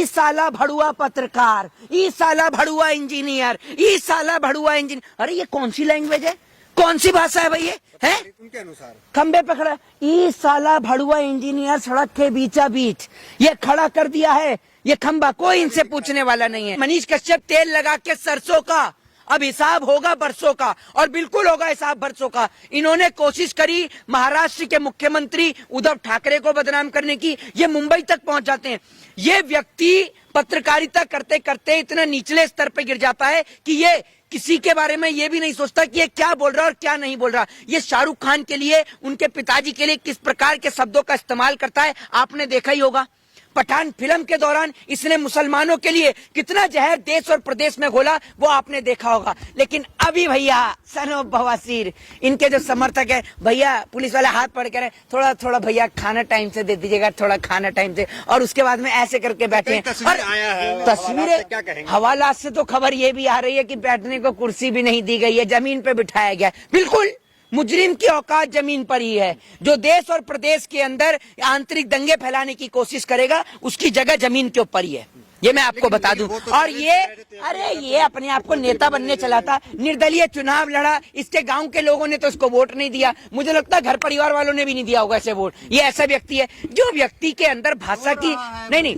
ई साला भड़ुआ पत्रकार, ई साला भड़ुआ इंजीनियर, ई साला भड़ुआ इंजीनियर। अरे ये कौन सी लैंग्वेज है, कौन सी भाषा है भाई ये है? उनके अनुसार खंबे पे खड़ा, ई साला भड़ुआ इंजीनियर सड़क के बीचा बीच ये खड़ा कर दिया है ये खंबा, कोई इनसे पूछने वाला नहीं है। मनीष कश्यप तेल लगा के सरसों का, अब हिसाब होगा बरसों का, और बिल्कुल होगा हिसाब बरसों का। इन्होंने कोशिश करी महाराष्ट्र के मुख्यमंत्री उद्धव ठाकरे को बदनाम करने की, ये मुंबई तक पहुंच जाते हैं। ये व्यक्ति पत्रकारिता करते करते इतना निचले स्तर पे गिर जाता है कि ये किसी के बारे में ये भी नहीं सोचता कि ये क्या बोल रहा है और क्या नहीं बोल रहा। ये शाहरुख खान के लिए, उनके पिताजी के लिए किस प्रकार के शब्दों का इस्तेमाल करता है आपने देखा ही होगा। पठान फिल्म के दौरान इसने मुसलमानों के लिए कितना जहर देश और प्रदेश में घोला वो आपने देखा होगा। लेकिन अभी भैया सनो बवासीर, इनके जो समर्थक है, भैया पुलिस वाले हाथ पकड़ के थोड़ा थोड़ा भैया खाना टाइम से दे दीजिएगा, थोड़ा खाना टाइम से, और उसके बाद में ऐसे करके बैठे हैं। तस्वीरें हवाला से तो खबर ये भी आ रही है कि बैठने को कुर्सी भी नहीं दी गई है, जमीन पे बिठाया गया। बिल्कुल मुजरिम की औकात जमीन पर ही है। जो देश और प्रदेश के अंदर आंतरिक दंगे फैलाने की कोशिश करेगा उसकी जगह जमीन के ऊपर ही है, ये मैं आपको बता दूं। और ये अरे ये अपने आप को नेता बनने चला था, निर्दलीय चुनाव लड़ा, इसके गांव के लोगों ने तो इसको वोट नहीं दिया, मुझे लगता है घर परिवार वालों ने भी नहीं दिया होगा ऐसे वोट। ये ऐसा व्यक्ति है जो व्यक्ति के अंदर भाषा की नहीं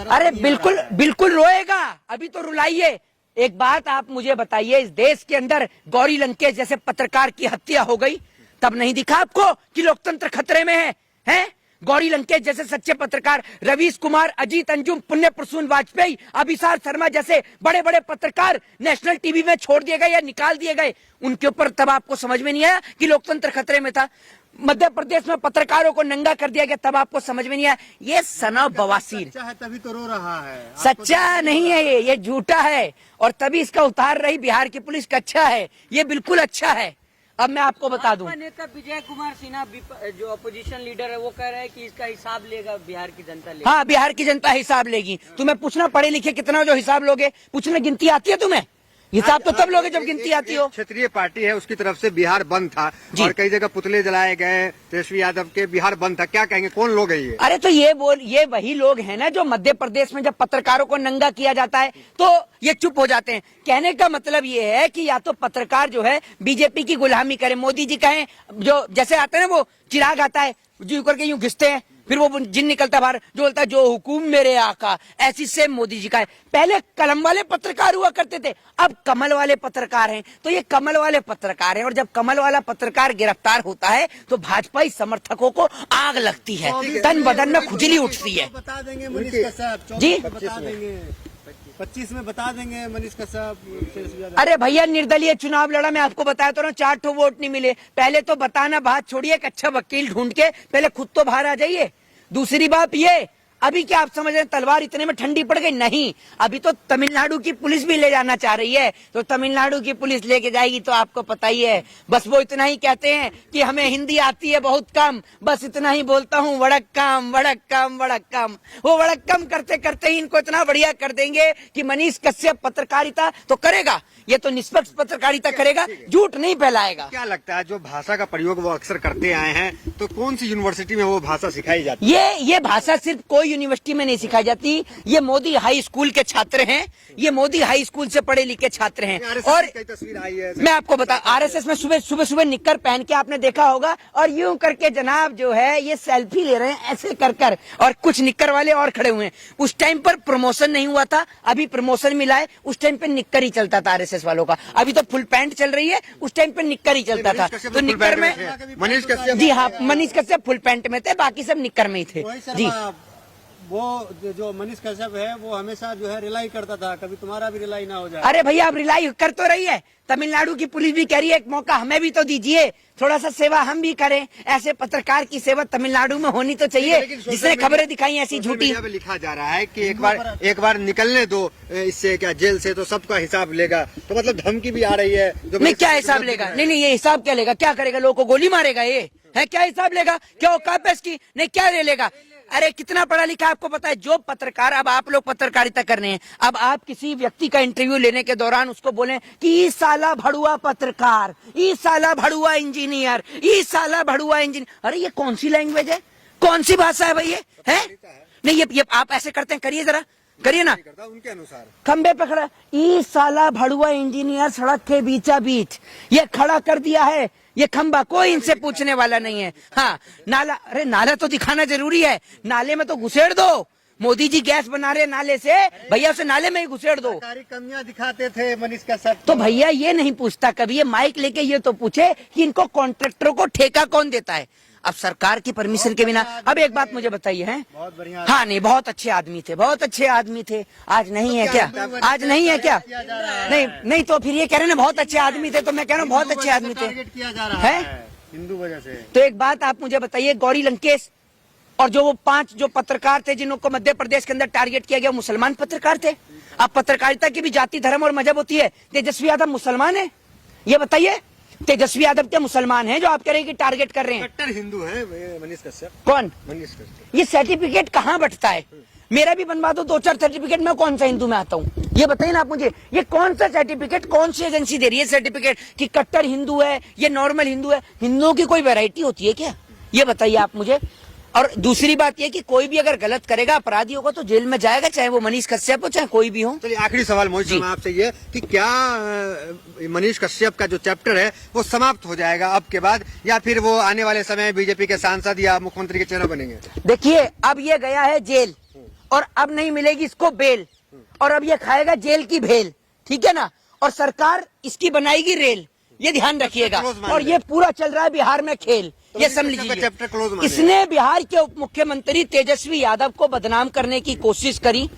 अरे बिल्कुल बिल्कुल रोएगा, अभी तो रुलाइए। एक बात आप मुझे बताइए, इस देश के अंदर गौरी लंकेश जैसे पत्रकार की हत्या हो गई, तब नहीं दिखा आपको कि लोकतंत्र खतरे में है? हैं? गौरी लंकेश जैसे सच्चे पत्रकार, रवीश कुमार, अजीत अंजुम, पुण्य प्रसून वाजपेयी, अभिसार शर्मा जैसे बड़े बड़े पत्रकार नेशनल टीवी में छोड़ दिए गए या निकाल दिए गए, उनके ऊपर तब आपको समझ में नहीं आया कि लोकतंत्र खतरे में था। मध्य प्रदेश में पत्रकारों को नंगा कर दिया गया, तब आपको समझ में नहीं आया। ये सना बवासीर सच्चा है तभी तो रो रहा है, सच्चा नहीं है, ये झूठा है, और तभी इसका उतार रही बिहार की पुलिस का अच्छा है, ये बिल्कुल अच्छा है। अब मैं आपको बता दूं, नेता विजय कुमार सिन्हा जो अपोजिशन लीडर है वो कह रहे हैं कि इसका हिसाब लेगा बिहार की जनता लेगी। हाँ बिहार की जनता हिसाब लेगी। तुम्हें पूछना पढ़े लिखे कितना जो हिसाब लोगे, पूछना गिनती आती है तुम्हें? हिसाब तो तब लोगे जब गिनती आती हो। क्षेत्रीय पार्टी है उसकी तरफ से बिहार बंद था और कई जगह पुतले जलाए गए तेजस्वी यादव के, बिहार बंद था, क्या कहेंगे, कौन लोग है ये? अरे तो ये वही लोग हैं ना जो मध्य प्रदेश में जब पत्रकारों को नंगा किया जाता है तो ये चुप हो जाते हैं। कहने का मतलब ये है कि या तो पत्रकार जो है बीजेपी की गुलामी करे, मोदी जी कहें, जो जैसे आते हैं ना वो चिराग आता है जो करके यूं घिसते हैं, फिर वो जिन निकलता बाहर जो बोलता है जो हुकुम मेरे आका, ऐसी सेम मोदी जी का है। पहले कलम वाले पत्रकार हुआ करते थे, अब कमल वाले पत्रकार हैं। तो ये कमल वाले पत्रकार हैं, और जब कमल वाला पत्रकार गिरफ्तार होता है तो भाजपाई समर्थकों को आग लगती है, तन बदन में खुजली उठती है। बता देंगे मनीष कश्यप जी, बता देंगे 25 में बता देंगे मनीष कश्यप। अरे भैया निर्दलीय चुनाव लड़ा, मैं आपको बताया तो ना 4 ठो वोट नहीं मिले। पहले तो बताना बात छोड़िए, एक अच्छा वकील ढूंढ के पहले खुद तो बाहर आ जाइए। दूसरी बात ये, अभी क्या आप समझ रहे हैं तलवार इतने में ठंडी पड़ गई? नहीं, अभी तो तमिलनाडु की पुलिस भी ले जाना चाह रही है, तो तमिलनाडु की पुलिस लेके जाएगी तो आपको पता ही है। बस वो इतना ही कहते हैं कि हमें हिंदी आती है बहुत कम, बस इतना ही बोलता हूँ, वड़क्कम वड़क्कम वड़क्कम। वो वड़क्कम करते करते ही इनको इतना बढ़िया कर देंगे कि मनीष कश्यप पत्रकारिता तो करेगा, ये तो निष्पक्ष पत्रकारिता करेगा, झूठ नहीं फैलाएगा। क्या लगता है जो भाषा का प्रयोग वो अक्सर करते आए हैं, तो कौन सी यूनिवर्सिटी में वो भाषा सिखाई जाती है? ये भाषा सिर्फ कोई यूनिवर्सिटी में नहीं सिखाई जाती, ये मोदी हाई स्कूल के छात्र हैं, ये मोदी हाई स्कूल से पढ़े लिखे छात्र हैं। और तस्वीर आई है, मैं आपको बता, आरएसएस में सुबह सुबह निक्कर पहन के आपने देखा होगा, और यूं करके जनाब जो है ये सेल्फी ले रहे हैं ऐसे कर, और कुछ निक्कर वाले और खड़े हुए हैं। उस टाइम पर प्रमोशन नहीं हुआ था, अभी प्रमोशन मिला है। उस टाइम पे निक्कर ही चलता था आरएसएस वालों का, अभी तो फुल पैंट चल रही है, उस टाइम पे निक्कर ही चलता था। तो निक्कर में मनीष कश्यप, जी हाँ, मनीष कश्यप फुल पैंट में थे, बाकी सब निक्कर में ही थे जी। वो जो मनीष कश्यप है वो हमेशा जो है रिलाई करता था, कभी तुम्हारा भी रिलाई ना हो जाए। अरे भैया अब रिलाई कर तो रही है, तमिलनाडु की पुलिस भी कह रही है एक मौका हमें भी तो दीजिए, थोड़ा सा सेवा हम भी करें। ऐसे पत्रकार की सेवा तमिलनाडु में होनी तो चाहिए जिसने खबरें दिखाई ऐसी झूठी। लिखा जा रहा है कि एक बार निकलने दो इससे, क्या जेल से, तो सबका हिसाब लेगा, तो मतलब धमकी भी आ रही है। नहीं क्या हिसाब लेगा? नहीं ये हिसाब क्या लेगा? क्या करेगा? लोगों को गोली मारेगा? ये है क्या हिसाब लेगा? क्या औकात है इसकी? नहीं क्या ले लेगा? अरे कितना पढ़ा लिखा आपको पता है? जो पत्रकार, अब आप लोग पत्रकारिता कर रहे हैं, अब आप किसी व्यक्ति का इंटरव्यू लेने के दौरान उसको बोले कि ई साला भड़ुआ पत्रकार, ई साला भड़ुआ इंजीनियर, ई साला भड़ुआ इंजीनियर। अरे ये कौन सी लैंग्वेज है, कौन सी भाषा है भाई ये? है नहीं ये आप ऐसे करते हैं, करिए जरा, करिए ना। करता उनके अनुसार खंबे पे खड़ा, ई साला भड़ुआ इंजीनियर सड़क के बीचा बीच ये खड़ा कर दिया है ये खंबा, कोई इनसे पूछने वाला नहीं है। हाँ नाला, अरे नाला तो दिखाना जरूरी है, नाले में तो घुसेड़ दो। मोदी जी गैस बना रहे नाले से, भैया उसे नाले में ही घुसेड़ दो। सरकारी कमियां दिखाते थे मनीष कश्यप। तो भैया ये नहीं पूछता कभी, ये माइक लेके ये तो पूछे कि इनको कॉन्ट्रैक्टरों को ठेका कौन देता है। अब सरकार की परमिशन के बिना, अब एक बात मुझे बताइए है, बहुत बढ़िया। हाँ नहीं बहुत अच्छे आदमी थे, बहुत अच्छे आदमी थे। आज नहीं है क्या? आज नहीं है क्या? नहीं नहीं, तो फिर ये कह रहे हैं ना बहुत अच्छे आदमी थे, तो मैं कह रहा हूँ बहुत अच्छे आदमी थे। टारगेट किया जा रहा है हिंदू वजह से। तो एक बात आप मुझे बताइए, गौरी लंकेश और जो वो 5 जो पत्रकार थे जिनको मध्य प्रदेश के अंदर टारगेट किया गया, मुसलमान पत्रकार थे। अब पत्रकारिता की भी जाति धर्म और मजहब होती है। तेजस्वी यादव मुसलमान है, ये बताइए, तेजस्वी यादव क्या मुसलमान है जो आप कह रहे हैं कि टारगेट कर रहे हैं? कट्टर हिंदू है मनीष कश्यप। कौन? मनीष कश्यप। ये सर्टिफिकेट कहाँ बंटता है? मेरा भी बनवा दो 2-4 सर्टिफिकेट, मैं कौन सा हिंदू में आता हूँ ये बताइए ना आप मुझे। ये कौन सा सर्टिफिकेट, कौन सी एजेंसी दे रही है सर्टिफिकेट कि कट्टर हिंदू है, ये नॉर्मल हिंदू है? हिंदुओं की कोई वैरायटी होती है क्या? ये बताइए आप मुझे। और दूसरी बात ये कि कोई भी अगर गलत करेगा, अपराधी होगा, तो जेल में जाएगा, चाहे वो मनीष कश्यप हो चाहे कोई भी हो। चलिए आखिरी सवाल मोहित शर्मा आपसे ये कि क्या मनीष कश्यप का जो चैप्टर है वो समाप्त हो जाएगा अब के बाद, या फिर वो आने वाले समय बीजेपी के सांसद या मुख्यमंत्री के चेहरा बनेंगे? देखिए अब ये गया है जेल और अब नहीं मिलेगी इसको बेल, और अब ये खाएगा जेल की भेल, ठीक है ना? और सरकार इसकी बनाएगी रेल, ये ध्यान रखिएगा। और ये पूरा चल रहा है बिहार में खेल, ये समझ लीजिए। चैप्टर क्लोज मान इसने बिहार के उप मुख्यमंत्री तेजस्वी यादव को बदनाम करने की कोशिश करी।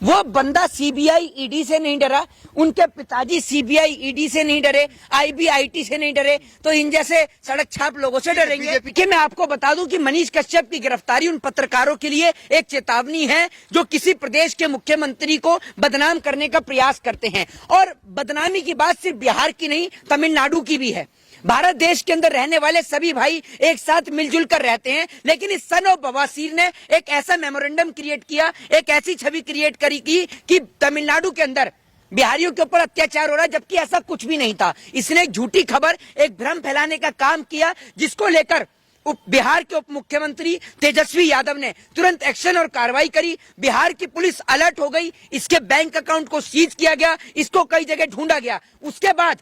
वो बंदा सीबीआई ईडी से नहीं डरा, उनके पिताजी सीबीआई ईडी से नहीं डरे, आईबीआईटी से नहीं डरे, तो इन जैसे सड़क छाप लोगों से डरेंगे? कि मैं आपको बता दूं कि मनीष कश्यप की गिरफ्तारी उन पत्रकारों के लिए एक चेतावनी है जो किसी प्रदेश के मुख्यमंत्री को बदनाम करने का प्रयास करते हैं। और बदनामी की बात सिर्फ बिहार की नहीं, तमिलनाडु की भी है। भारत देश के अंदर रहने वाले सभी भाई एक साथ मिलजुल कर रहते हैं, लेकिन इस सन ऑफ बवासीर ने एक ऐसा मेमोरेंडम क्रिएट किया, एक ऐसी छवि क्रिएट करी कि तमिलनाडु के अंदर बिहारियों के ऊपर अत्याचार हो रहा है, जबकि ऐसा कुछ भी नहीं था। इसने एक झूठी खबर, एक भ्रम फैलाने का काम किया, जिसको लेकर बिहार के उप मुख्यमंत्री तेजस्वी यादव ने तुरंत एक्शन और कार्रवाई करी। बिहार की पुलिस अलर्ट हो गई, इसके बैंक अकाउंट को सीज किया गया, इसको कई जगह ढूंढा गया। उसके बाद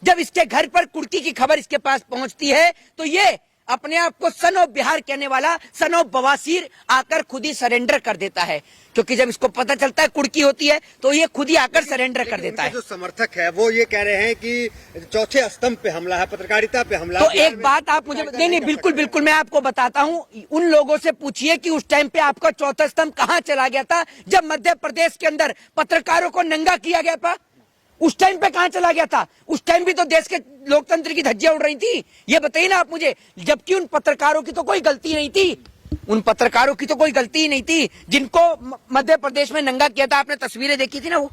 जब इसके घर पर कुर्की की खबर इसके पास पहुंचती है, तो ये अपने आप को सन ऑफ बिहार कहने वाला सन ऑफ बवासीर आकर खुद ही सरेंडर कर देता है, क्योंकि जब इसको पता चलता है कुर्की होती है तो ये खुद ही आकर सरेंडर कर देता है। जो समर्थक है वो ये कह रहे हैं कि चौथे स्तंभ पे हमला है, पत्रकारिता पे हमला। तो एक बात आप मुझे नहीं बिल्कुल बिल्कुल मैं आपको बताता हूँ। उन लोगों से पूछिए कि उस टाइम पे आपका चौथा स्तंभ कहाँ चला गया था जब मध्य प्रदेश के अंदर पत्रकारों को नंगा किया गया था? उस टाइम पे कहां चला गया था? उस टाइम भी तो देश के लोकतंत्र की धज्जियां उड़ रही थी, ये बताइए ना आप मुझे। जबकि उन पत्रकारों की तो कोई गलती नहीं थी, उन पत्रकारों की तो कोई गलती ही नहीं थी जिनको मध्य प्रदेश में नंगा किया था। आपने तस्वीरें देखी थी ना, वो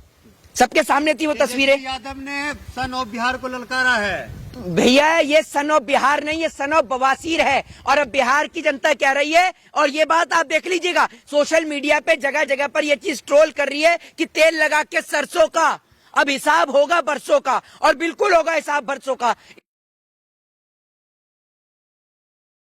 सबके सामने थी वो तस्वीरें। यादव ने सन ऑफ बिहार को ललकारा है। भैया ये सन ऑफ बिहार नहीं, ये सन ऑफ बवासीर है। और अब बिहार की जनता कह रही है, और ये बात आप देख लीजिएगा, सोशल मीडिया पे जगह जगह पर ये चीज ट्रोल कर रही है कि तेल लगा के सरसों का अब हिसाब होगा बरसों का, और बिल्कुल होगा हिसाब बरसों का।